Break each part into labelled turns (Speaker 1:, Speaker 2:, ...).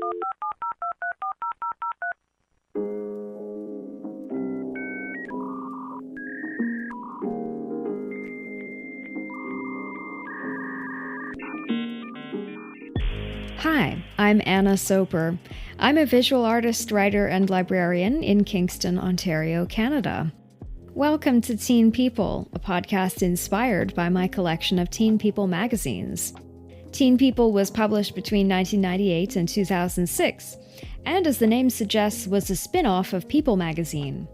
Speaker 1: Hi, I'm Anna Soper. I'm a visual artist, writer, and librarian in Kingston, Ontario, Canada. Welcome to Teen People, a podcast inspired by my collection of Teen People magazines. Teen People was published between 1998 and 2006, and as the name suggests, was a spin-off of People magazine.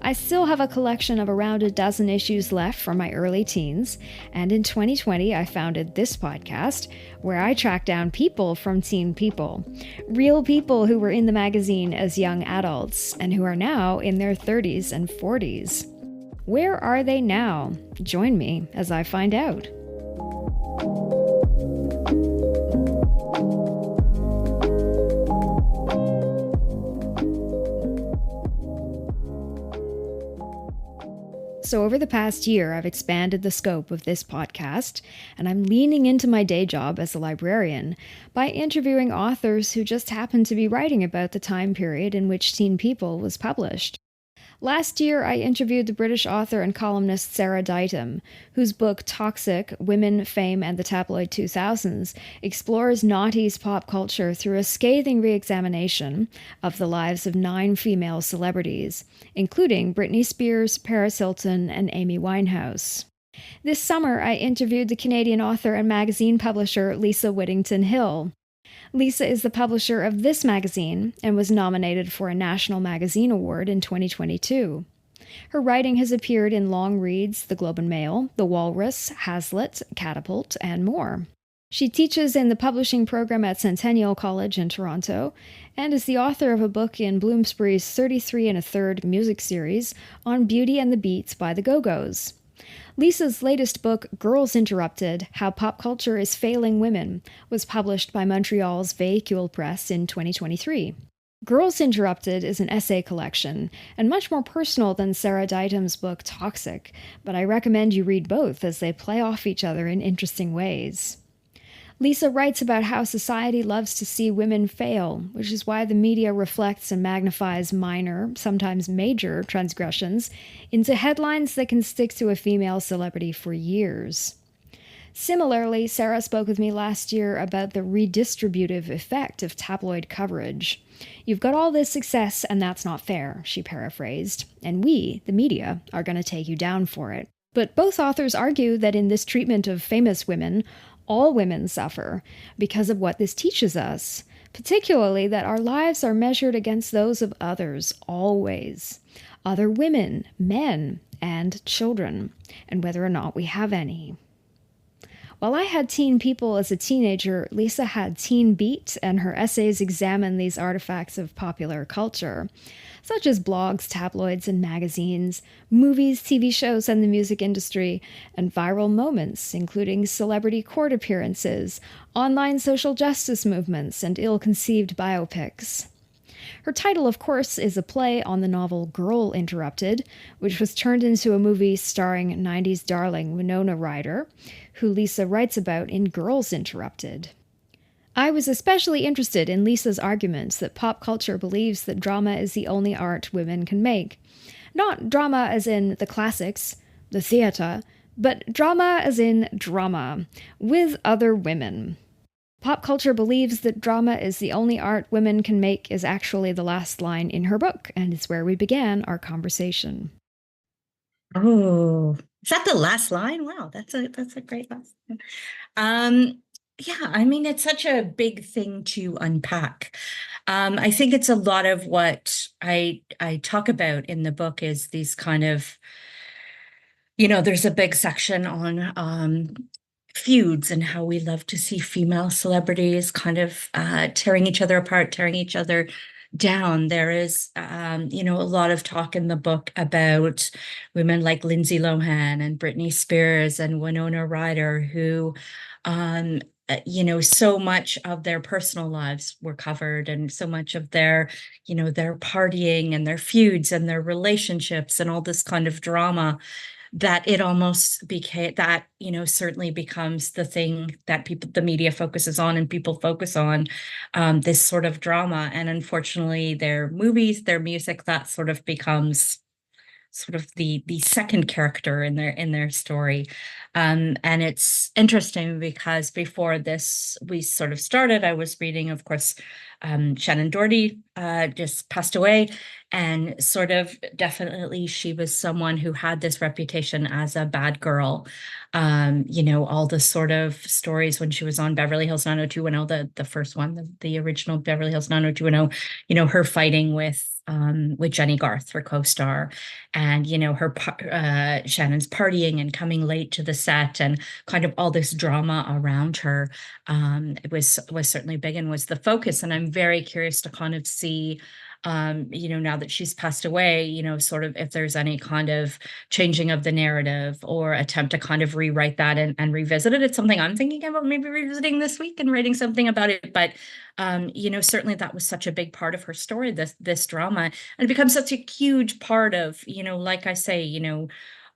Speaker 1: I still have a collection of around a dozen issues left from my early teens, and in 2020 I founded this podcast, where I track down people from Teen People. Real people who were in the magazine as young adults, and who are now in their 30s and 40s. Where are they now? Join me as I find out. So over the past year, I've expanded the scope of this podcast, and I'm leaning into my day job as a librarian by interviewing authors who just happen to be writing about the time period in which Teen People was published. Last year, I interviewed the British author and columnist Sarah Ditum, whose book Toxic: Women, Fame, and the Tabloid 2000s explores noughties pop culture through a scathing re-examination of the lives of 9 female celebrities, including Britney Spears, Paris Hilton, and Amy Winehouse. This summer, I interviewed the Canadian author and magazine publisher Lisa Whittington-Hill. Lisa is the publisher of this magazine and was nominated for a National Magazine Award in 2022. Her writing has appeared in long reads The Globe and Mail, The Walrus, Hazlitt, Catapult, and more. She teaches in the publishing program at Centennial College in Toronto and is the author of a book in Bloomsbury's 33 1/3 music series on Beauty and the Beats by the Go-Go's. Lisa's latest book, Girls Interrupted: How Pop Culture is Failing Women, was published by Montreal's Véhicule Press in 2023. Girls Interrupted is an essay collection, and much more personal than Sarah Ditum's book Toxic, but I recommend you read both as they play off each other in interesting ways. Lisa writes about how society loves to see women fail, which is why the media reflects and magnifies minor, sometimes major, transgressions into headlines that can stick to a female celebrity for years. Similarly, Sarah spoke with me last year about the redistributive effect of tabloid coverage. "You've got all this success, and that's not fair," she paraphrased, "and we, the media, are going to take you down for it." But both authors argue that in this treatment of famous women, all women suffer because of what this teaches us, particularly that our lives are measured against those of others, always. Other women, men, and children, and whether or not we have any. While I had Teen People as a teenager, Lisa had Teen Beat, and her essays examine these artifacts of popular culture, such as blogs, tabloids, and magazines, movies, TV shows, and the music industry, and viral moments, including celebrity court appearances, online social justice movements, and ill-conceived biopics. Her title, of course, is a play on the novel Girl Interrupted, which was turned into a movie starring 90s darling Winona Ryder, who Lisa writes about in Girls Interrupted. I was especially interested in Lisa's arguments that pop culture believes that drama is the only art women can make. Not drama as in the classics, the theatre, but drama as in drama, with other women. Pop culture believes that drama is the only art women can make is actually the last line in her book, and is where we began our conversation.
Speaker 2: Oh, is that the last line? Wow, that's a great last line. Yeah, I mean, it's such a big thing to unpack. I think it's a lot of what I talk about in the book is these kind of, there's a big section on feuds and how we love to see female celebrities kind of tearing each other apart, tearing each other down. There is, a lot of talk in the book about women like Lindsay Lohan and Britney Spears and Winona Ryder who, so much of their personal lives were covered, and so much of their, their partying and their feuds and their relationships and all this kind of drama that it almost became that, certainly becomes the thing that the media focuses on and people focus on, this sort of drama. And unfortunately, their movies, their music, that sort of becomes sort of the second character in their story. And it's interesting because before this we sort of started, I was reading, of course, Shannon Doherty just passed away, and sort of definitely she was someone who had this reputation as a bad girl. All the sort of stories when she was on Beverly Hills 90210, the first one, the original Beverly Hills 90210, her fighting with Jenny Garth, her co-star, and her Shannon's partying and coming late to the set, and kind of all this drama around her. It was certainly big and was the focus. And I'm very curious to kind of see, now that she's passed away, sort of if there's any kind of changing of the narrative or attempt to kind of rewrite that and revisit it. It's something I'm thinking about maybe revisiting this week and writing something about it. But certainly that was such a big part of her story, this drama, and it becomes such a huge part of, like I say,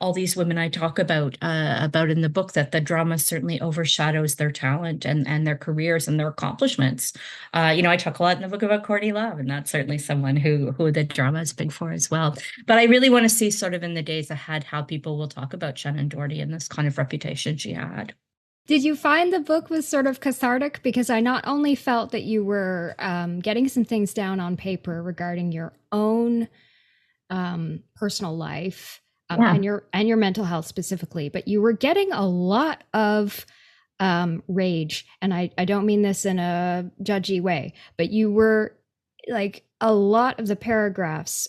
Speaker 2: all these women I talk about in the book, that the drama certainly overshadows their talent and their careers and their accomplishments. I talk a lot in the book about Courtney Love, and that's certainly someone who the drama is big for as well. But I really want to see sort of in the days ahead how people will talk about Shannon Doherty and this kind of reputation she had.
Speaker 1: Did you find the book was sort of cathartic? Because I not only felt that you were getting some things down on paper regarding your own personal life,
Speaker 2: Yeah.
Speaker 1: and your mental health specifically, but you were getting a lot of rage, and I don't mean this in a judgy way, but you were like, a lot of the paragraphs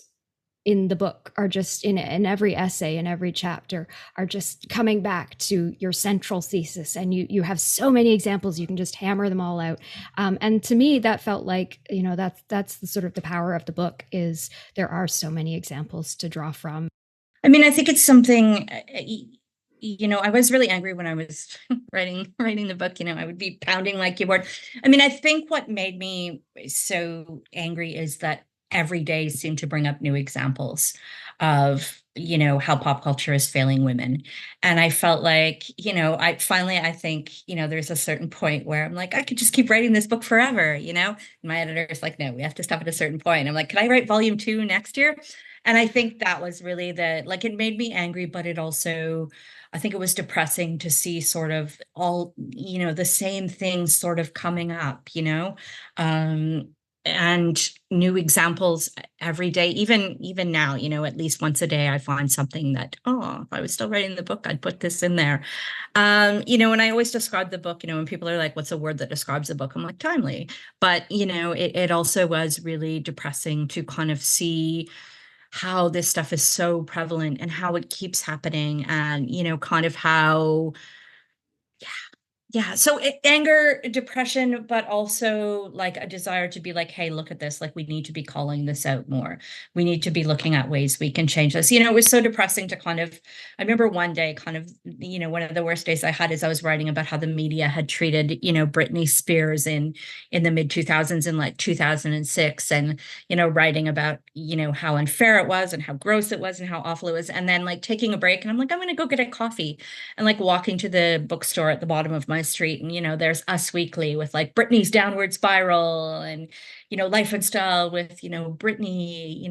Speaker 1: in the book are just in every essay, in every chapter, are just coming back to your central thesis, and you have so many examples, you can just hammer them all out. And to me that felt like, that's the sort of the power of the book, is there are so many examples to draw from.
Speaker 2: I mean, I think it's something, I was really angry when I was writing the book. I would be pounding like keyboard. I mean, I think what made me so angry is that every day seemed to bring up new examples of, how pop culture is failing women. And I felt like, I think, there's a certain point where I'm like, I could just keep writing this book forever, And my editor is like, no, we have to stop at a certain point. I'm like, can I write volume 2 next year? And I think that was really it made me angry, but it also, I think it was depressing to see sort of all, the same things sort of coming up, and new examples every day, even now, at least once a day, I find something that, oh, if I was still writing the book, I'd put this in there. And I always describe the book, when people are like, what's a word that describes the book? I'm like, timely. But, it also was really depressing to kind of see how this stuff is so prevalent and how it keeps happening, and kind of how, yeah. So anger, depression, but also like a desire to be like, hey, look at this. Like, we need to be calling this out more. We need to be looking at ways we can change this. It was so depressing to kind of, I remember one day kind of, one of the worst days I had is I was writing about how the media had treated, Britney Spears in the mid 2000s, in like 2006, and, writing about, how unfair it was and how gross it was and how awful it was. And then like taking a break, and I'm like, I'm going to go get a coffee, and like walking to the bookstore at the bottom of my street, and there's Us Weekly with like Britney's Downward Spiral, and Life and Style with Britney,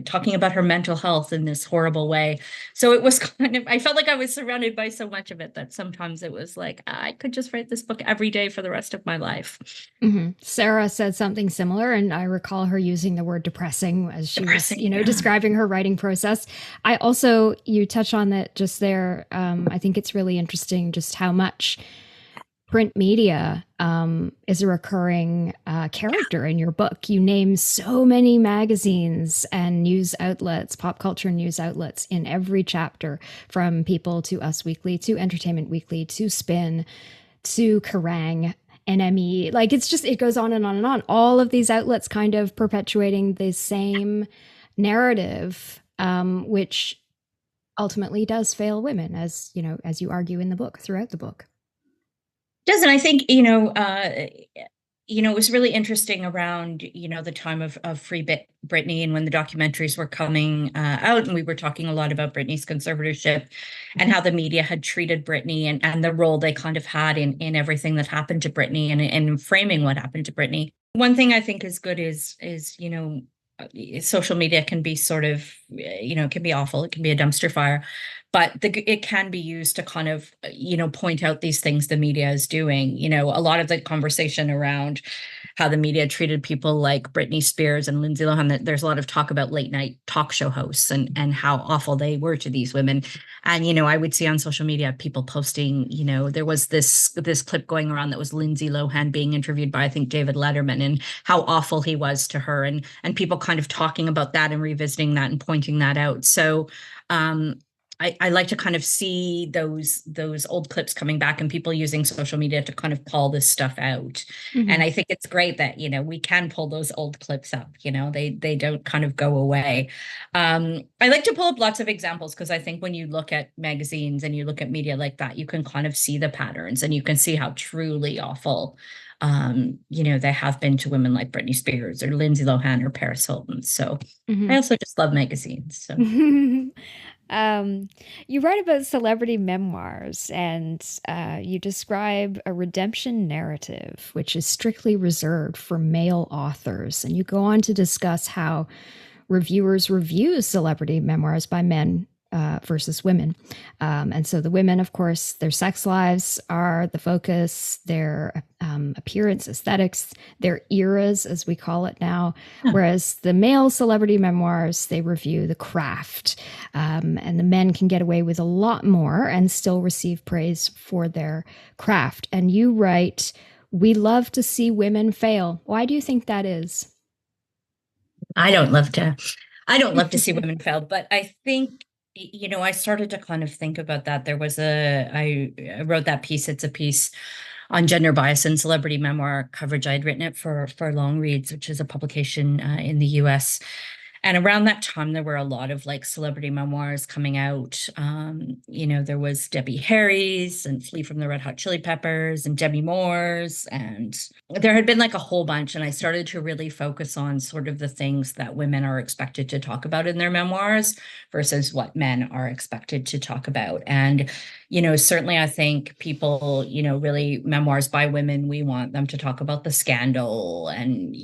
Speaker 2: talking about her mental health in this horrible way. So it was kind of, I felt like I was surrounded by so much of it that sometimes it was like, I could just write this book every day for the rest of my life.
Speaker 1: Mm-hmm. Sarah said something similar, and I recall her using the word depressing as she was,
Speaker 2: Yeah.
Speaker 1: describing her writing process. I also, you touch on that just there. I think it's really interesting just how much print media is a recurring character in your book. You name so many magazines and news outlets, pop culture news outlets in every chapter, from People to Us Weekly to Entertainment Weekly to Spin to Kerrang! NME. Like, it's just, it goes on and on and on. All of these outlets kind of perpetuating the same narrative, which ultimately does fail women, as as you argue in the book, throughout the book.
Speaker 2: Doesn't, I think, it was really interesting around, the time of Britney, and when the documentaries were coming out, and we were talking a lot about Britney's conservatorship and how the media had treated Britney, and the role they kind of had in everything that happened to Britney, and framing what happened to Britney. One thing I think is good is social media can be sort of, it can be awful. It can be a dumpster fire, but it can be used to kind of, point out these things the media is doing. A lot of the conversation around how the media treated people like Britney Spears and Lindsay Lohan, that there's a lot of talk about late night talk show hosts and how awful they were to these women. And, I would see on social media people posting, there was this clip going around that was Lindsay Lohan being interviewed by, I think, David Letterman, and how awful he was to her, and people kind of talking about that and revisiting that and pointing that out. So I like to kind of see those old clips coming back and people using social media to kind of call this stuff out.
Speaker 1: Mm-hmm.
Speaker 2: And I think it's great that, we can pull those old clips up, they don't kind of go away. I like to pull up lots of examples because I think when you look at magazines and you look at media like that, you can kind of see the patterns and you can see how truly awful they have been to women like Britney Spears or Lindsay Lohan or Paris Hilton. So I also just love magazines. So
Speaker 1: you write about celebrity memoirs, and you describe a redemption narrative, which is strictly reserved for male authors. And you go on to discuss how reviewers review celebrity memoirs by men versus women. And so the women, of course, their sex lives are the focus, their appearance, aesthetics, their eras, as we call it now. Whereas the male celebrity memoirs, they review the craft. And the men can get away with a lot more and still receive praise for their craft. And you write, "We love to see women fail." Why do you think that is?
Speaker 2: I don't love to see women fail, but I think, I started to kind of think about that. I wrote that piece. It's a piece on gender bias in celebrity memoir coverage. I had written it for Long Reads, which is a publication in the US. And around that time, there were a lot of like celebrity memoirs coming out. There was Debbie Harry's and Flea from the Red Hot Chili Peppers and Demi Moore's. And there had been like a whole bunch. And I started to really focus on sort of the things that women are expected to talk about in their memoirs versus what men are expected to talk about. And, certainly I think people, really memoirs by women, we want them to talk about the scandal and,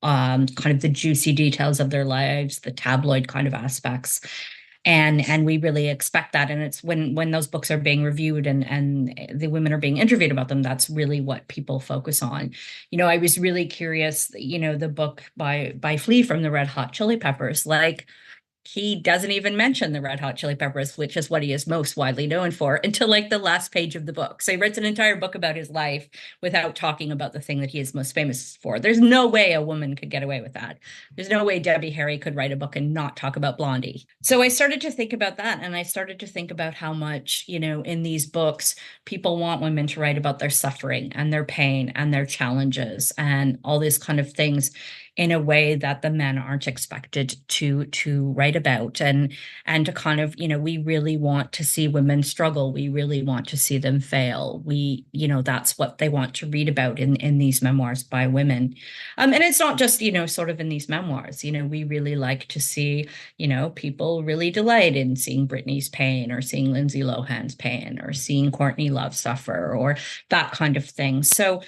Speaker 2: kind of the juicy details of their lives, the tabloid kind of aspects. And we really expect that. And it's when those books are being reviewed and the women are being interviewed about them, that's really what people focus on. I was really curious, the book by Flea from the Red Hot Chili Peppers, like, he doesn't even mention the Red Hot Chili Peppers, which is what he is most widely known for, until like the last page of the book. So he writes an entire book about his life without talking about the thing that he is most famous for. There's no way a woman could get away with that. There's no way Debbie Harry could write a book and not talk about Blondie. So I started to think about that. And I started to think about how much, in these books, people want women to write about their suffering and their pain and their challenges and all these kind of things in a way that the men aren't expected to write about, and to kind of, we really want to see women struggle. We really want to see them fail. That's what they want to read about in these memoirs by women. And it's not just, sort of in these memoirs, we really like to see, people really delight in seeing Britney's pain or seeing Lindsay Lohan's pain or seeing Courtney Love suffer or that kind of thing. So,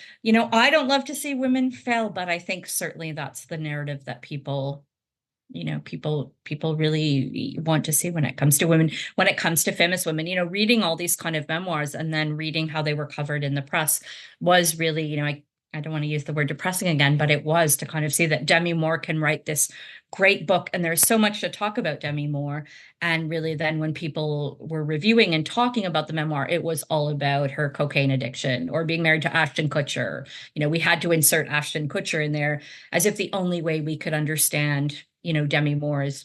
Speaker 2: I don't love to see women fail, but I think certainly that's the narrative that people really want to see when it comes to women, when it comes to famous women. Reading all these kind of memoirs and then reading how they were covered in the press was really, I don't want to use the word depressing again, but it was to kind of see that Demi Moore can write this great book. And there's so much to talk about Demi Moore. And really then when people were reviewing and talking about the memoir, it was all about her cocaine addiction or being married to Ashton Kutcher. We had to insert Ashton Kutcher in there as if the only way we could understand Demi Moore is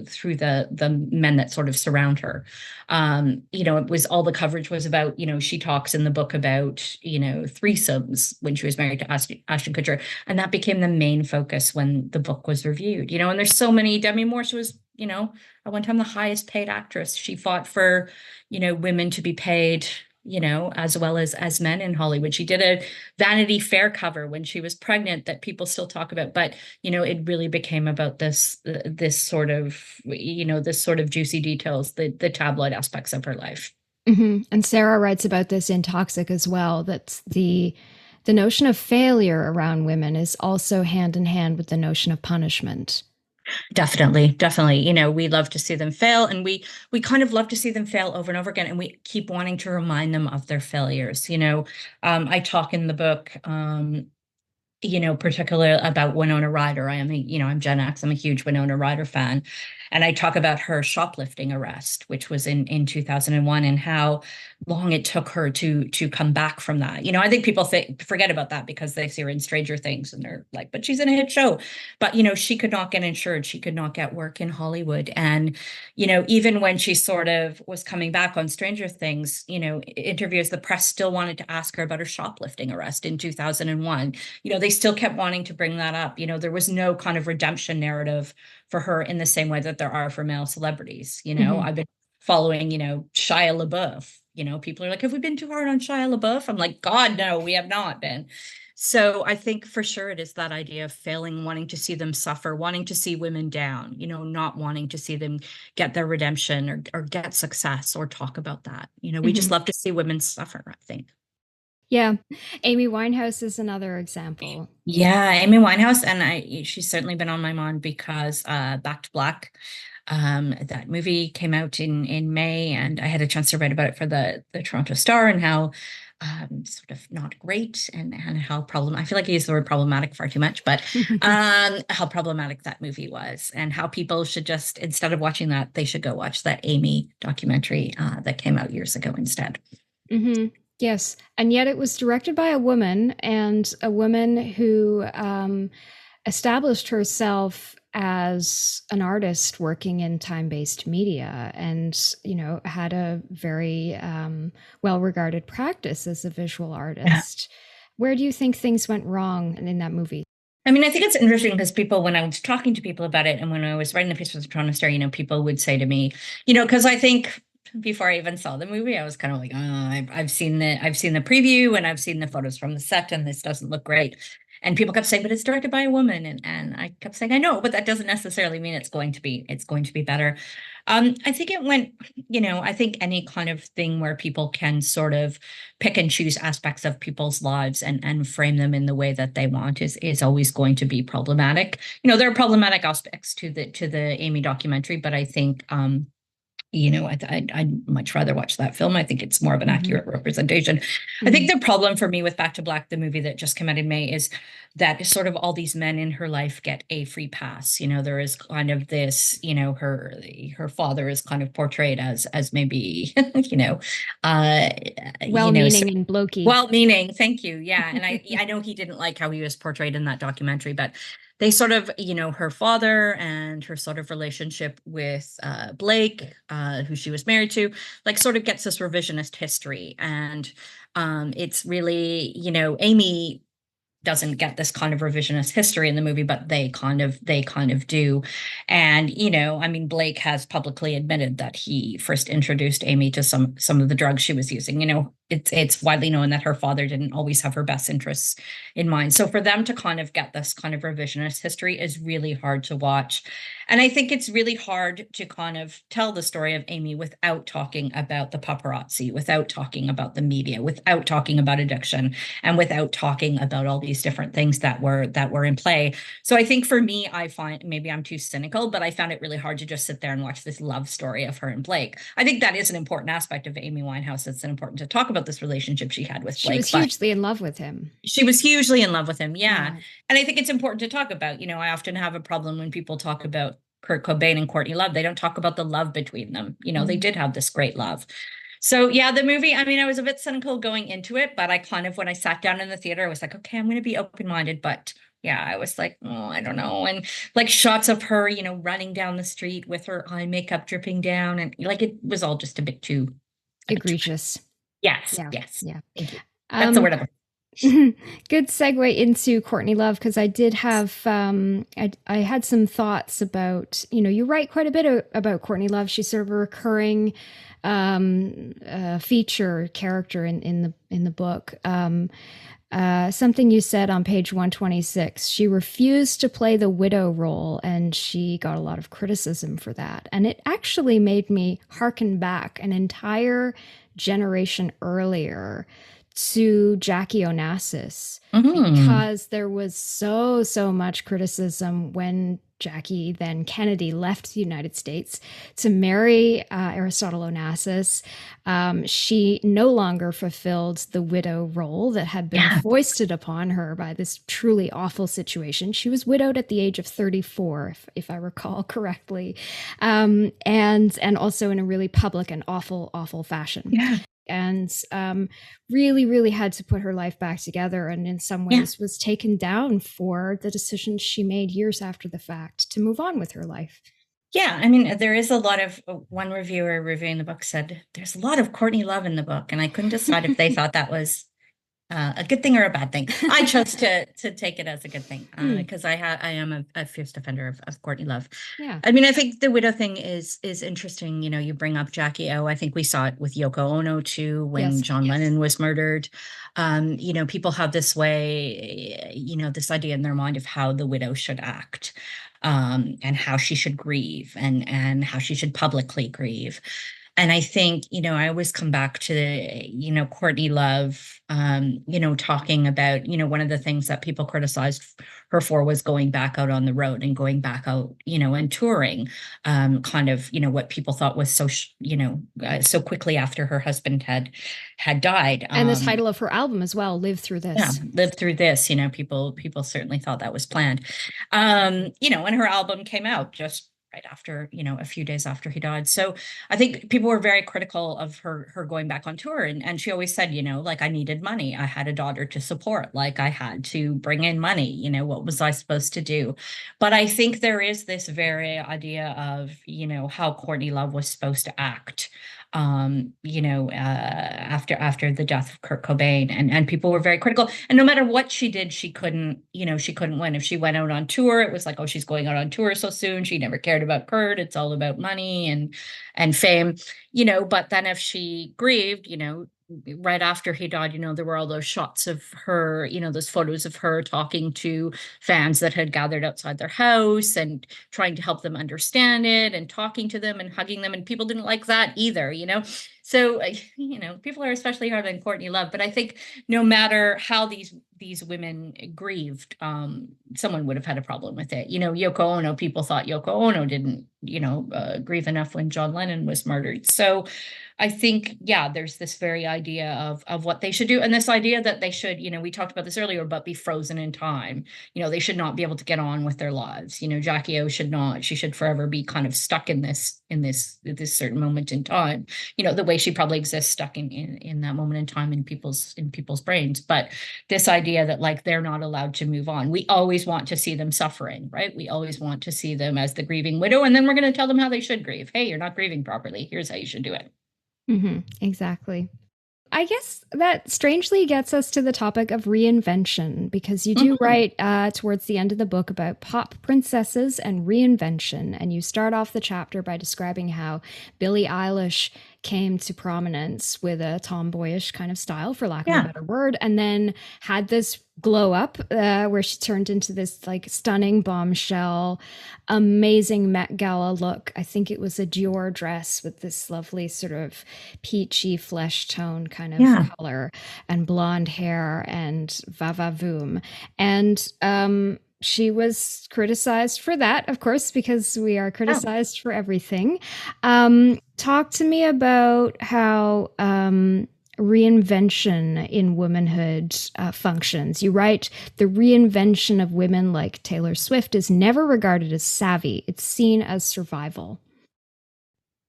Speaker 2: through the men that sort of surround her. It was all the coverage was about, she talks in the book about, threesomes when she was married to Ashton Kutcher. And that became the main focus when the book was reviewed, and there's so many. Demi Moore, she was, at one time the highest paid actress. She fought for, women to be paid as well as men in Hollywood. She did a Vanity Fair cover when she was pregnant that people still talk about, but it really became about this sort of juicy details, the tabloid aspects of her life.
Speaker 1: And Sarah writes about this in Toxic as well. That's the notion of failure around women is also hand in hand with the notion of punishment.
Speaker 2: Definitely, definitely. We love to see them fail, and we kind of love to see them fail over and over again, and we keep wanting to remind them of their failures. I talk in the book, particularly about Winona Ryder. I'm Gen X. I'm a huge Winona Ryder fan. And I talk about her shoplifting arrest, which was in 2001, and how long it took her to come back from that. I think people forget about that because they see her in Stranger Things and they're like, but she's in a hit show. But, she could not get insured. She could not get work in Hollywood. And, even when she sort of was coming back on Stranger Things, interviews, the press still wanted to ask her about her shoplifting arrest in 2001. They still kept wanting to bring that up. There was no kind of redemption narrative for her in the same way that there are for male celebrities. I've been following, Shia LaBeouf. People are like, have we been too hard on Shia LaBeouf? I'm like, God, no, we have not been. So I think for sure it is that idea of failing, wanting to see them suffer, wanting to see women down, not wanting to see them get their redemption or get success or talk about that. We just love to see women suffer, I think.
Speaker 1: Yeah. Amy Winehouse is another example.
Speaker 2: Yeah, Amy Winehouse, and she's certainly been on my mind because Back to Black, that movie came out in May, and I had a chance to write about it for the Toronto Star, and how sort of not great, and how I feel like I use the word problematic far too much, but how problematic that movie was, and how people should just, instead of watching that, they should go watch that Amy documentary that came out years ago instead.
Speaker 1: Yes. And yet it was directed by a woman, and a woman who established herself as an artist working in time-based media, and, had a very well-regarded practice as a visual artist. Yeah. Where do you think things went wrong in that movie?
Speaker 2: I mean, I think it's interesting because when I was talking to people about it, and when I was writing the piece for the Toronto Star, people would say to me, because I think before I even saw the movie, I was kind of like, oh, I've seen the preview, and I've seen the photos from the set, and this doesn't look great. And people kept saying, but it's directed by a woman. And I kept saying, I know, but that doesn't necessarily mean it's going to be better. I think it went, I think any kind of thing where people can sort of pick and choose aspects of people's lives and frame them in the way that they want is always going to be problematic. There are problematic aspects to the Amy documentary, but I think, I'd much rather watch that film. I think it's more of an accurate representation. I think the problem for me with Back to Black, the movie that just came out in May, is that sort of all these men in her life get a free pass. There is kind of this, her father is kind of portrayed as maybe,
Speaker 1: well-meaning and blokey.
Speaker 2: Well-meaning, thank you. Yeah. And I know he didn't like how he was portrayed in that documentary, but they sort of, her father and her sort of relationship with Blake, who she was married to, like sort of gets this revisionist history. And it's really, Amy doesn't get this kind of revisionist history in the movie, but they kind of do. And, I mean, Blake has publicly admitted that he first introduced Amy to some of the drugs she was using. It's widely known that her father didn't always have her best interests in mind. So for them to kind of get this kind of revisionist history is really hard to watch. And I think it's really hard to kind of tell the story of Amy without talking about the paparazzi, without talking about the media, without talking about addiction, and without talking about all these different things that were in play. So I think for me, I find, maybe I'm too cynical, but I found it really hard to just sit there and watch this love story of her and Blake. I think that is an important aspect of Amy Winehouse. It's important to talk about this relationship she had with Blake.
Speaker 1: She was hugely in love with him.
Speaker 2: She was hugely in love with him, yeah. And I think it's important to talk about. I often have a problem when people talk about Kurt Cobain and Courtney Love. They don't talk about the love between them. They did have this great love. So yeah, the movie, I mean, I was a bit cynical going into it, but I kind of, when I sat down in the theater, I was like, okay, I'm going to be open-minded. But yeah, I was like, oh, I don't know. And like shots of her, running down the street with her eye makeup dripping down. And like, it was all just a bit too
Speaker 1: egregious.
Speaker 2: Yes.
Speaker 1: Yeah.
Speaker 2: Thank you. That's the word of it.
Speaker 1: Good segue into Courtney Love because I did have I had some thoughts about you write quite a bit about Courtney Love. She's sort of a recurring feature character in the book. Something you said on page 126. She refused to play the widow role, and she got a lot of criticism for that. And it actually made me hearken back an entire generation earlier to Jackie Onassis
Speaker 2: Mhm.
Speaker 1: because there was so much criticism when Jackie, then Kennedy, left the United States to marry Aristotle Onassis. She no longer fulfilled the widow role that had been
Speaker 2: Yeah.
Speaker 1: foisted upon her by this truly awful situation. She was widowed at the age of 34, if I recall correctly, and also in a really public and awful fashion.
Speaker 2: Yeah.
Speaker 1: And really had to put her life back together, and in some
Speaker 2: Yeah.
Speaker 1: ways was taken down for the decisions she made years after the fact to move on with her life.
Speaker 2: Yeah, I mean, there is a lot of one reviewer reviewing the book said there's a lot of Courtney Love in the book, and I couldn't decide if they thought that was a good thing or a bad thing. I chose to take it as a good thing
Speaker 1: Mm,
Speaker 2: because I am a fierce defender of Courtney Love.
Speaker 1: yeah.
Speaker 2: I mean, I think the widow thing is interesting. You know, you bring up Jackie O. I think we saw it with Yoko Ono too when
Speaker 1: Yes.
Speaker 2: John Lennon was murdered. You know, people have this way, you know, this idea in their mind of how the widow should act, and how she should grieve, and how she should publicly grieve. And I think, you know, I always come back to, you know, Courtney Love, you know, talking about, you know, one of the things that people criticized her for was going back out on the road and going back out, you know, and touring, kind of, you know, what people thought was so, you know, so quickly after her husband had died.
Speaker 1: And the title of her album as well, Live Through
Speaker 2: Yeah,
Speaker 1: This.
Speaker 2: lived through this. You know, people certainly thought that was planned. You know, and her album came out just right after, you know, a few days after he died. So I think people were very critical of her going back on tour. And she always said, you know, like, I needed money. I had a daughter to support, like I had to bring in money. You know, what was I supposed to do? But I think there is this very idea of, you know, how Courtney Love was supposed to act, you know, after the death of Kurt Cobain, and people were very critical. And no matter what she did, she couldn't, you know, she couldn't win. If she went out on tour, it was like, oh, she's going out on tour so soon. She never cared about Kurt. It's all about money and fame, you know. But then if she grieved, you know, right after he died, you know, there were all those shots of her, you know, those photos of her talking to fans that had gathered outside their house and trying to help them understand it and talking to them and hugging them. And people didn't like that either, you know. So, you know, people are especially hard on Courtney Love, but I think no matter how these women grieved, someone would have had a problem with it. You know, Yoko Ono, people thought Yoko Ono didn't, you know, grieve enough when John Lennon was murdered. So I think, yeah, there's this very idea of what they should do, and this idea that they should, you know, we talked about this earlier, but be frozen in time. You know, they should not be able to get on with their lives. You know, Jackie O should not. She should forever be kind of stuck in this certain moment in time. You know, the way she probably exists stuck in that moment in time in people's brains. But this idea that, like, they're not allowed to move on. We always want to see them suffering, right? We always want to see them as the grieving widow, and then we're going to tell them how they should grieve. Hey, you're not grieving properly. Here's how you should do it.
Speaker 1: Exactly. I guess that strangely gets us to the topic of reinvention because you do
Speaker 2: Mhm.
Speaker 1: write towards the end of the book about pop princesses and reinvention. And you start off the chapter by describing how Billie Eilish came to prominence with a tomboyish kind of style, for lack of a
Speaker 2: Yeah.
Speaker 1: better word, and then had this glow up where she turned into this like stunning bombshell, amazing Met Gala look. I think it was a Dior dress with this lovely sort of peachy flesh tone kind of
Speaker 2: Yeah.
Speaker 1: color and blonde hair and va-va-voom. And she was criticized for that, of course, because we are
Speaker 2: Oh.
Speaker 1: criticized for everything. Talk to me about how reinvention in womanhood functions. You write the reinvention of women like Taylor Swift is never regarded as savvy, it's seen as survival.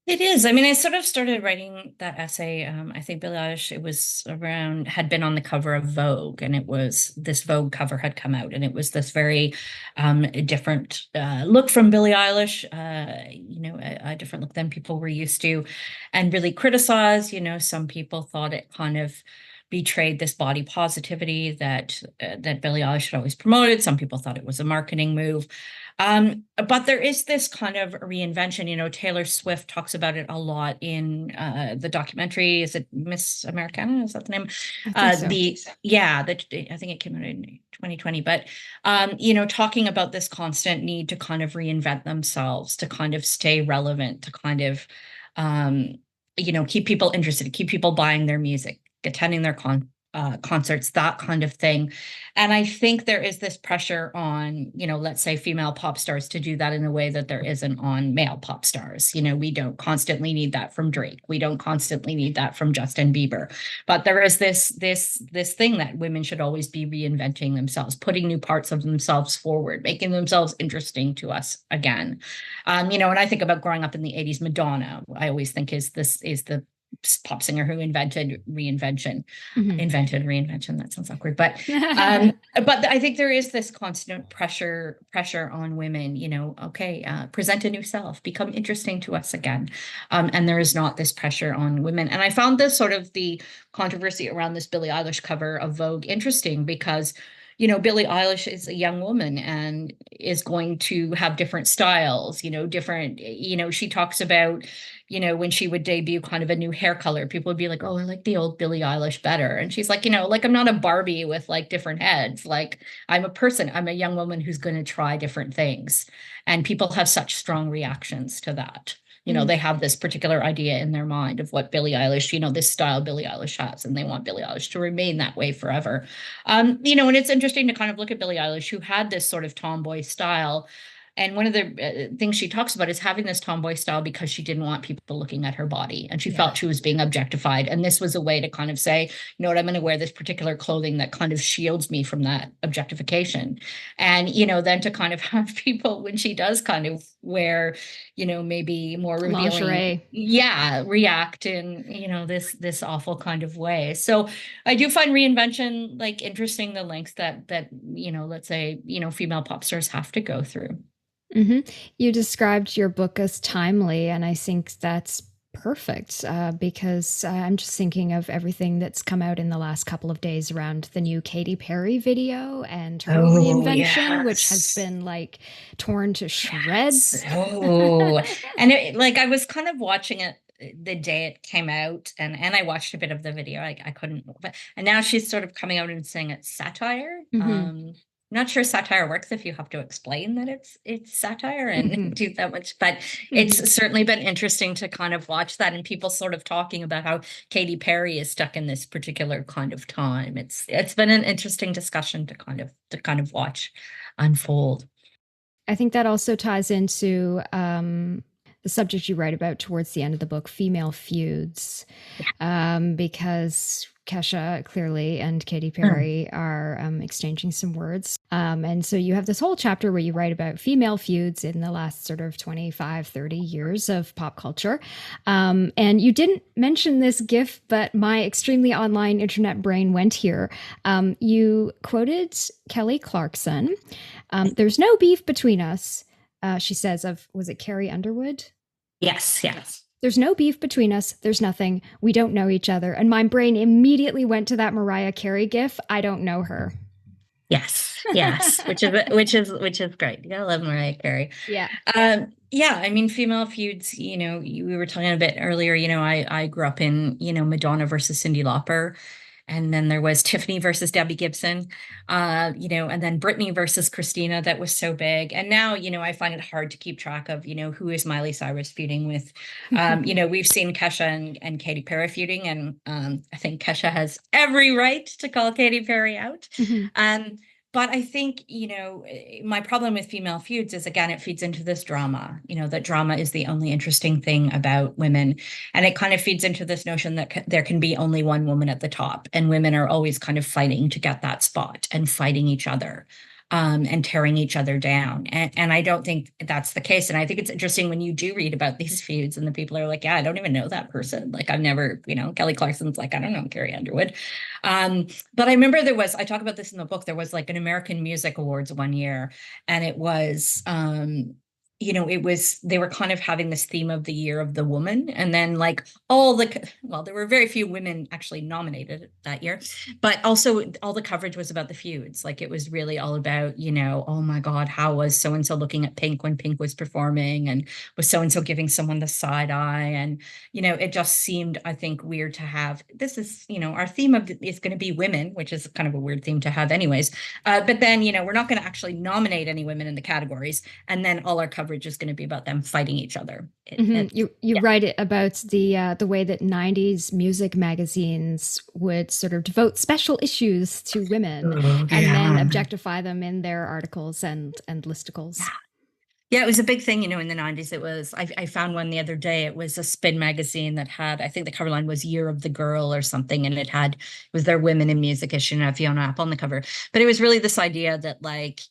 Speaker 2: It is. I mean, I sort of started writing that essay. I think Billie Eilish, it was around, had been on the cover of Vogue, and it was this Vogue cover had come out, and it was this very different look from Billie Eilish, you know, a different look than people were used to, and really criticized. You know, some people thought it kind of betrayed this body positivity that Billie Eilish had always promoted. Some people thought it was a marketing move. But there is this kind of reinvention. Taylor Swift talks about it a lot in the documentary. Is it Miss Americana? Is that the name?
Speaker 1: I think
Speaker 2: I think it came out in 2020. But talking about this constant need to kind of reinvent themselves, to kind of stay relevant, to kind of keep people interested, keep people buying their music, attending their concerts, that kind of thing. And I think there is this pressure on, let's say female pop stars to do that in a way that there isn't on male pop stars. We don't constantly need that from Drake. We don't constantly need that from Justin Bieber. But there is this thing that women should always be reinventing themselves, putting new parts of themselves forward, making themselves interesting to us again. And I think about growing up in the 80s, Madonna, I always think is the pop singer who invented reinvention. Invented reinvention, that sounds awkward, but I think there is this constant pressure on women, present a new self, become interesting to us again. And there is not this pressure on women. And I found this sort of the controversy around this Billie Eilish cover of Vogue interesting because Billie Eilish is a young woman and is going to have different styles, she talks about, when she would debut kind of a new hair color, people would be like, oh, I like the old Billie Eilish better. And she's like, I'm not a Barbie with like different heads. Like I'm a person, I'm a young woman who's going to try different things. And people have such strong reactions to that. They have this particular idea in their mind of what Billie Eilish, this style Billie Eilish has, and they want Billie Eilish to remain that way forever. And it's interesting to kind of look at Billie Eilish, who had this sort of tomboy style. And one of the things she talks about is having this tomboy style because she didn't want people looking at her body and she felt she was being objectified. And this was a way to kind of say, I'm going to wear this particular clothing that kind of shields me from that objectification. And, then to kind of have people when she does kind of wear, maybe more revealing,
Speaker 1: lingerie.
Speaker 2: React in, this awful kind of way. So I do find reinvention like interesting, the lengths that, let's say, female pop stars have to go through.
Speaker 1: You described your book as timely, and I think that's perfect because I'm just thinking of everything that's come out in the last couple of days around the new Katy Perry video and her reinvention, which has been like torn to shreds.
Speaker 2: And I was kind of watching it the day it came out, and I watched a bit of the video. I couldn't, and now she's sort of coming out and saying it's satire. I'm not sure satire works if you have to explain that it's satire and do that much, but it's certainly been interesting to kind of watch that and people sort of talking about how Katy Perry is stuck in this particular kind of time. It's been an interesting discussion to kind of watch unfold.
Speaker 1: I think that also ties into the subject you write about towards the end of the book, female feuds, because Kesha clearly and Katy Perry are exchanging some words. And so you have this whole chapter where you write about female feuds in the last sort of 25, 30 years of pop culture. And you didn't mention this GIF, but my extremely online internet brain went here. You quoted Kelly Clarkson. There's no beef between us, she says, was it Carrie Underwood?
Speaker 2: Yes.
Speaker 1: There's no beef between us. There's nothing. We don't know each other. And my brain immediately went to that Mariah Carey gif. I don't know her.
Speaker 2: Yes, which is great. You gotta love Mariah Carey.
Speaker 1: Yeah.
Speaker 2: I mean, female feuds. We were talking a bit earlier. I grew up in Madonna versus Cyndi Lauper. And then there was Tiffany versus Debbie Gibson, and then Britney versus Christina. That was so big. And now, I find it hard to keep track of, who is Miley Cyrus feuding with. We've seen Kesha and Katy Perry feuding, and I think Kesha has every right to call Katy Perry out. But I think, my problem with female feuds is, again, it feeds into this drama, that drama is the only interesting thing about women. And it kind of feeds into this notion that there can be only one woman at the top, and women are always kind of fighting to get that spot and fighting each other. And tearing each other down. And I don't think that's the case. And I think it's interesting when you do read about these feuds and the people are like, yeah, I don't even know that person. Like I've never, Kelly Clarkson's like, I don't know Carrie Underwood. But I remember I talk about this in the book, there was like an American Music Awards one year, and it was, they were kind of having this theme of the year of the woman. And then like all the, well, there were very few women actually nominated that year, but also all the coverage was about the feuds. Like it was really all about, oh my God, how was so-and-so looking at Pink when Pink was performing? And was so-and-so giving someone the side eye? And, it just seemed, I think, weird to have, this is, our theme of is going to be women, which is kind of a weird theme to have anyways. But then, we're not going to actually nominate any women in the categories. And then all our coverage is going to be about them fighting each other.
Speaker 1: You write it about the way that 90s music magazines would sort of devote special issues to women and then objectify them in their articles and listicles.
Speaker 2: Yeah, it was a big thing, in the 90s. It was, I found one the other day. It was a Spin magazine that had, I think the cover line was Year of the Girl or something. And it was their Women in Music issue and had Fiona Apple on the cover. But it was really this idea that like,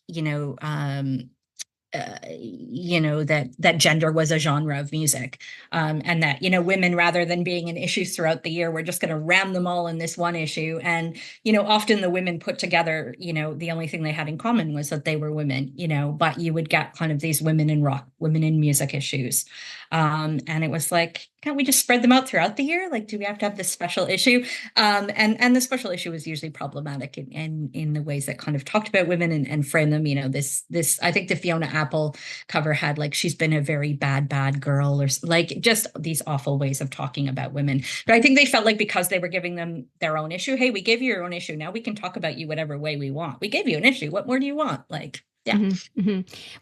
Speaker 2: that gender was a genre of music, and that women, rather than being in issues throughout the year, we're just going to ram them all in this one issue. And often the women put together, the only thing they had in common was that they were women, but you would get kind of these women in rock, women in music issues, and it was like, can't we just spread them out throughout the year? Like, do we have to have this special issue? And the special issue was usually problematic in the ways that kind of talked about women and framed them. This I think the Fiona Apple cover had like, she's been a very bad girl, or like just these awful ways of talking about women. But I think they felt like because they were giving them their own issue, hey, we gave you your own issue. Now we can talk about you whatever way we want. We gave you an issue. What more do you want? Like, yeah.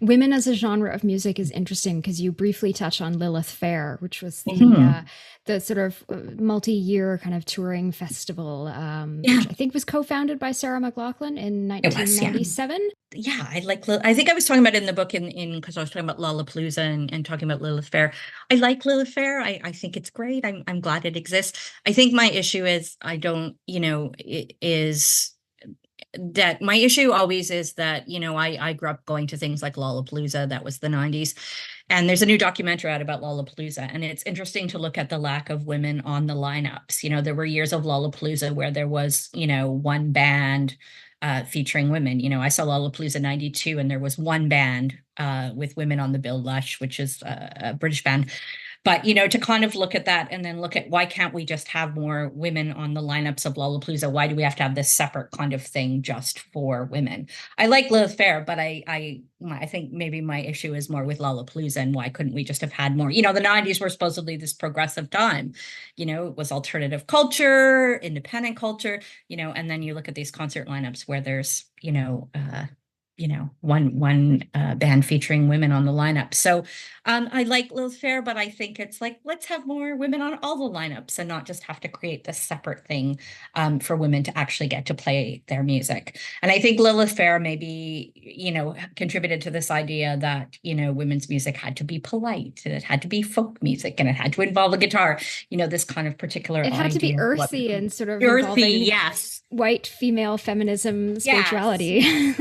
Speaker 1: Women as a genre of music is interesting because you briefly touch on Lilith Fair, which was the sort of multi-year kind of touring festival, which I think was co-founded by Sarah McLachlan in 1997.
Speaker 2: Yeah, I think I was talking about it in the book because I was talking about Lollapalooza and talking about Lilith Fair. I like Lilith Fair. I think it's great. I'm glad it exists. I think my issue is that my issue always is that, I grew up going to things like Lollapalooza. That was the 90s. And there's a new documentary out about Lollapalooza. And it's interesting to look at the lack of women on the lineups. There were years of Lollapalooza where there was, one band featuring women. I saw Lollapalooza 92 and there was one band with women on the bill, Lush, which is a British band. But, to kind of look at that and then look at why can't we just have more women on the lineups of Lollapalooza? Why do we have to have this separate kind of thing just for women? I like Lilith Fair, but I think maybe my issue is more with Lollapalooza and why couldn't we just have had more? The 90s were supposedly this progressive time. It was alternative culture, independent culture, and then you look at these concert lineups where there's, one band featuring women on the lineup. So I like Lilith Fair, but I think it's like, let's have more women on all the lineups and not just have to create this separate thing for women to actually get to play their music. And I think Lilith Fair maybe, contributed to this idea that, women's music had to be polite and it had to be folk music and it had to involve a guitar, this kind of particular
Speaker 1: It had to be earthy and sort of
Speaker 2: earthy, yes.
Speaker 1: White female feminism spirituality.
Speaker 2: Yes.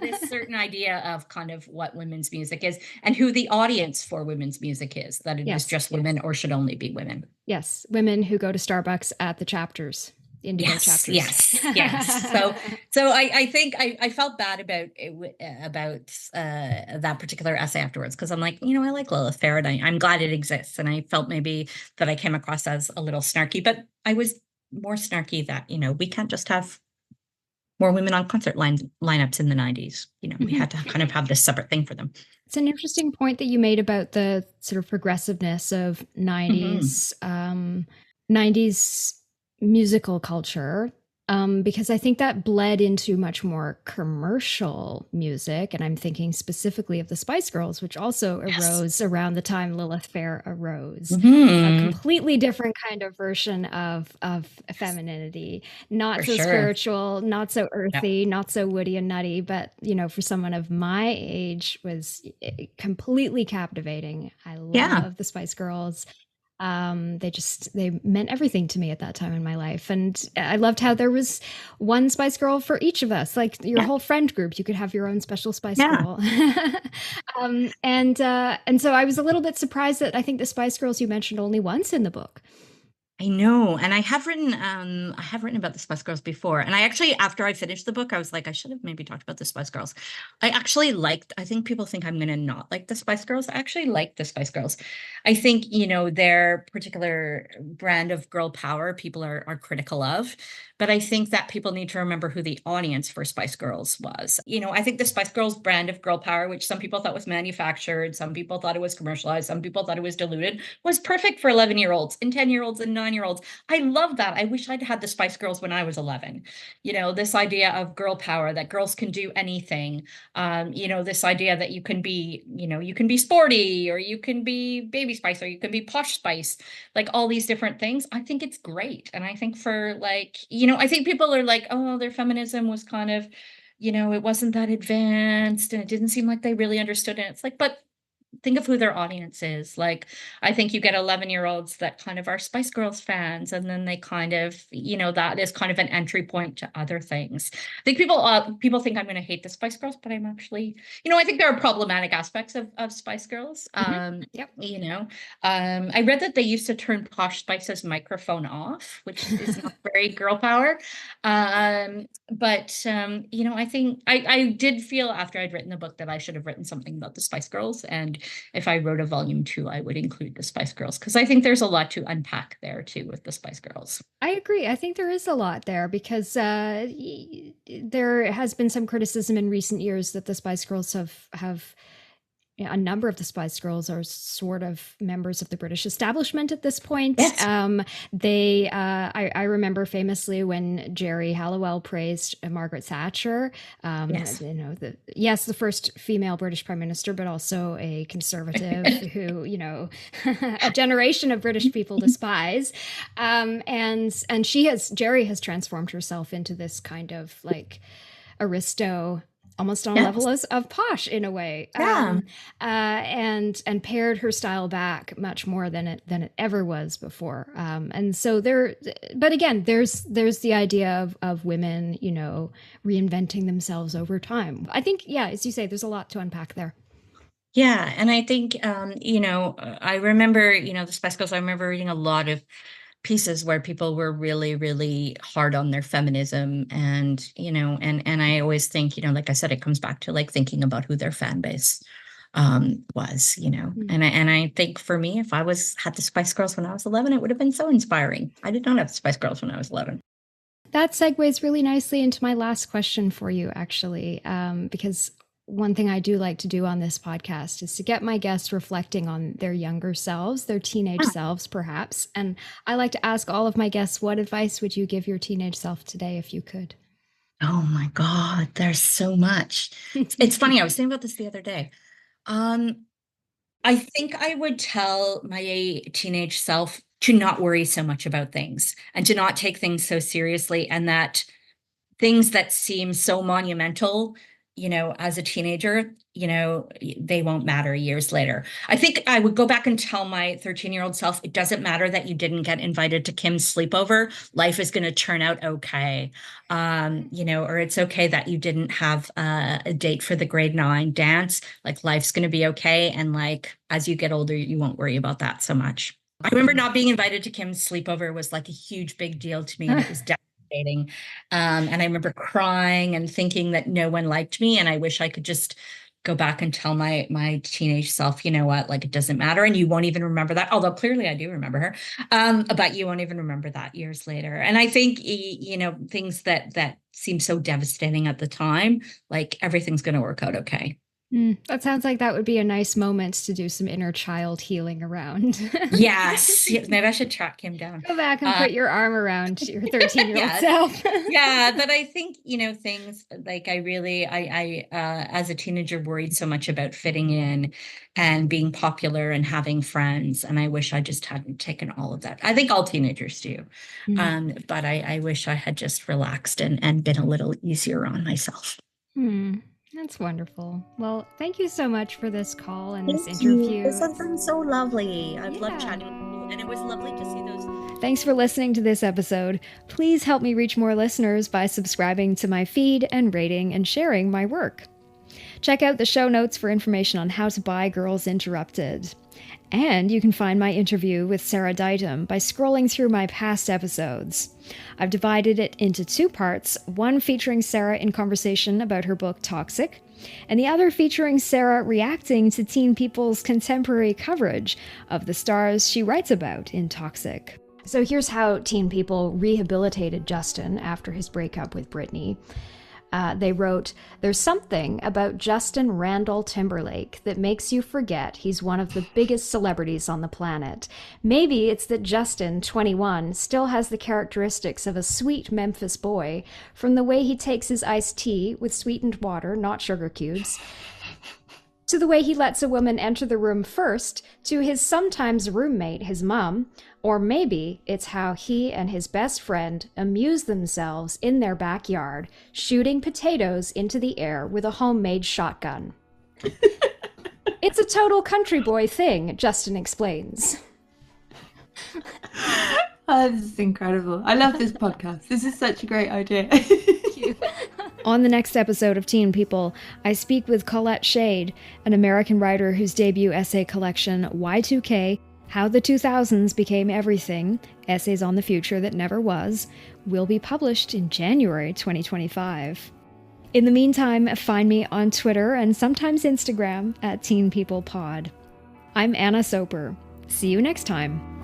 Speaker 2: This certain idea of kind of what women's music is and who the audience for women's music is, that it is just women or should only be women.
Speaker 1: Yes, women who go to Starbucks at the chapters. Indigo chapters.
Speaker 2: Yes. So I think I felt bad about that particular essay afterwards because I'm like, I like Lilith Fair and I'm glad it exists, and I felt maybe that I came across as a little snarky, but I was more snarky that we can't just have more women on concert lineups in the 90s. We had to kind of have this separate thing for them.
Speaker 1: It's an interesting point that you made about the sort of progressiveness of 90s 90s musical culture, because I think that bled into much more commercial music. And I'm thinking specifically of the Spice Girls, which also arose around the time Lilith Fair arose. A completely different kind of version of femininity, not so spiritual, not so earthy, not so woody and nutty, but, for someone of my age was completely captivating. I love the Spice Girls. They meant everything to me at that time in my life. And I loved how there was one Spice Girl for each of us, like your whole friend group. You could have your own special Spice Girl. And so I was a little bit surprised that I think the Spice Girls you mentioned only once in the book.
Speaker 2: I know. And I have written about the Spice Girls before. And I actually, after I finished the book, I was like, I should have maybe talked about the Spice Girls. I think people think I'm gonna not like the Spice Girls. I actually like the Spice Girls. I think, their particular brand of girl power, people are critical of. But I think that people need to remember who the audience for Spice Girls was. I think the Spice Girls brand of girl power, which some people thought was manufactured, some people thought it was commercialized, some people thought it was diluted, was perfect for 11-year-olds and 10-year-olds and 9-year-olds. I love that. I wish I'd had the Spice Girls when I was 11. This idea of girl power, that girls can do anything. This idea that you can be sporty, or you can be baby spice, or you can be posh spice, like all these different things. I think it's great. And I think I think people are like, oh, their feminism was kind of, it wasn't that advanced and it didn't seem like they really understood it. It's like, but think of who their audience is. Like, I think you get 11-year-olds that kind of are Spice Girls fans, and then they kind of, that is kind of an entry point to other things. I think people think I'm going to hate the Spice Girls, but I'm actually, I think there are problematic aspects of Spice Girls.
Speaker 1: Yep.
Speaker 2: I read that they used to turn Posh Spice's microphone off, which is not very girl power. But I think I did feel after I'd written the book that I should have written something about the Spice Girls. And if I wrote a volume 2, I would include the Spice Girls, because I think there's a lot to unpack there too with the Spice Girls.
Speaker 1: I agree. I think there is a lot there because there has been some criticism in recent years that the Spice Girls have a number of the Spice Girls are sort of members of the British establishment at this point.
Speaker 2: Yes.
Speaker 1: I remember famously when Jerry Halliwell praised Margaret Thatcher.
Speaker 2: Yes.
Speaker 1: The first female British prime minister, but also a conservative who, a generation of British people despise. And Jerry has transformed herself into this kind of like aristo, almost on a level of posh in a way.
Speaker 2: Yeah.
Speaker 1: And pared her style back much more than it ever was before. And so but again, there's the idea of women, reinventing themselves over time. I think, yeah, as you say, there's a lot to unpack there.
Speaker 2: Yeah. And I think, I remember, the Spice Girls, I remember reading a lot of pieces where people were really, really hard on their feminism. And, and I always think, like I said, it comes back to like thinking about who their fan base was, and I think for me, if I had the Spice Girls when I was 11, it would have been so inspiring. I did not have the Spice Girls when I was 11.
Speaker 1: That segues really nicely into my last question for you, actually, because one thing I do like to do on this podcast is to get my guests reflecting on their younger selves, their teenage selves, perhaps. And I like to ask all of my guests, what advice would you give your teenage self today if you could?
Speaker 2: Oh my God, there's so much. It's funny. I was thinking about this the other day. I think I would tell my teenage self to not worry so much about things and to not take things so seriously, and that things that seem so monumental, as a teenager, they won't matter years later. I think I would go back and tell my 13-year-old self, it doesn't matter that you didn't get invited to Kim's sleepover. Life is going to turn out okay. Or it's okay that you didn't have a date for the grade 9 dance. Like, life's going to be okay. And like, as you get older, you won't worry about that so much. I remember not being invited to Kim's sleepover was like a huge, big deal to me. And it was devastating. And I remember crying and thinking that no one liked me. And I wish I could just go back and tell my teenage self, you know what, like, it doesn't matter. And you won't even remember that. Although clearly I do remember her. But you won't even remember that years later. And I think, things that seem so devastating at the time, like, everything's going to work out okay.
Speaker 1: That sounds like that would be a nice moment to do some inner child healing around.
Speaker 2: Yes. Maybe I should track him down.
Speaker 1: Go back and put your arm around your 13-year-old
Speaker 2: Yeah.
Speaker 1: self.
Speaker 2: Yeah, but I think, things like I as a teenager worried so much about fitting in and being popular and having friends. And I wish I just hadn't taken all of that. I think all teenagers do. But I wish I had just relaxed and been a little easier on myself.
Speaker 1: That's wonderful. Well, thank you so much for this call and this
Speaker 2: Thank
Speaker 1: interview.
Speaker 2: you. This has been so lovely. I've loved chatting with you, and it was lovely to see those.
Speaker 1: Thanks for listening to this episode. Please help me reach more listeners by subscribing to my feed and rating and sharing my work. Check out the show notes for information on how to buy Girls Interrupted. And you can find my interview with Sarah Ditum by scrolling through my past episodes. I've divided it into 2 parts, one featuring Sarah in conversation about her book Toxic, and the other featuring Sarah reacting to Teen People's contemporary coverage of the stars she writes about in Toxic. So here's how Teen People rehabilitated Justin after his breakup with Britney. They wrote, "There's something about Justin Randall Timberlake that makes you forget he's one of the biggest celebrities on the planet. Maybe it's that Justin, 21, still has the characteristics of a sweet Memphis boy, from the way he takes his iced tea with sweetened water, not sugar cubes, to the way he lets a woman enter the room first, to his sometimes roommate, his mom, or maybe it's how he and his best friend amuse themselves in their backyard, shooting potatoes into the air with a homemade shotgun." It's a total country boy thing, Justin explains.
Speaker 3: Oh, this is incredible. I love this podcast. This is such a great idea.
Speaker 1: Thank you. On the next episode of Teen People, I speak with Colette Shade, an American writer whose debut essay collection, Y2K, How the 2000s Became Everything, Essays on the Future That Never Was, will be published in January 2025. In the meantime, find me on Twitter and sometimes Instagram at Teen People Pod. I'm Anna Soper. See you next time.